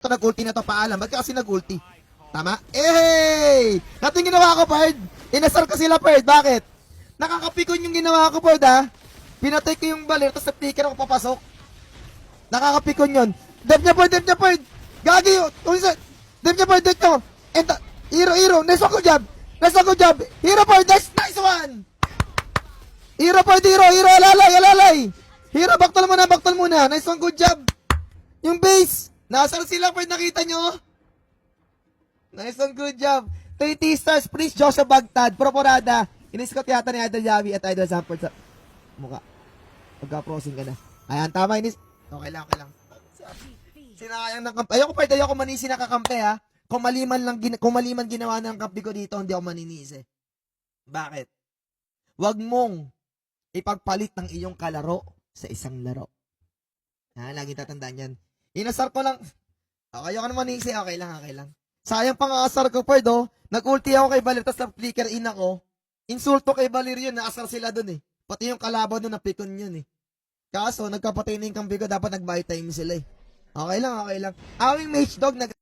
to nag-ulti na to, paalam. Ba't ka kasi nag-ulti? Tama? Eh! Ito yung ginawa ko, Pard. Inasar ko sila, Pard. Bakit? Nakakapikon yung ginawa ko, Pard, ha? Pinatay ko yung balir, tapos na-flicker ako papasok. Nakakapikon yun. Dev niya, Pard. Gagi yun. Dev niya, Pard, nyo. And, hero. Neso ko jab. Hero, Pard, nice one. Hero, Pard, hero, alalay. Hero, baktol muna. Nice one, good job. Yung base. Nasaan sila, Pard, nakita nyo? Nice one, good job. 30 stars, please, Joshua Bagtad, Proporada. Iniskot yata ni Idol Yavi at Idol Zamport sa mukha. Pagka-prosing ka na. Ayan, tama, Okay lang. Sinakayang ng kampi. Ayoko manisi nakakampi, ha. Kung maliman ginawa ng kampi ko dito, hindi ako maninisi. Bakit? Huwag mong ipagpalit ng iyong kalaro sa isang laro. Ha, lagi tatandaan yan. Inasar ko lang. Ayoko naman manisi, okay lang. Sayang pang asar ko, Pard, oh. Nag-ulti ako kay Balir, tapos na-flicker in ako. Insulto kay Balir yun, naasar sila dun, eh. Pati yung kalaban dun, napikon yun, eh. Kaso, nagkapatay na yung kampi ko, dapat nag-buy time sila, eh. Okay lang. Awing mage dog,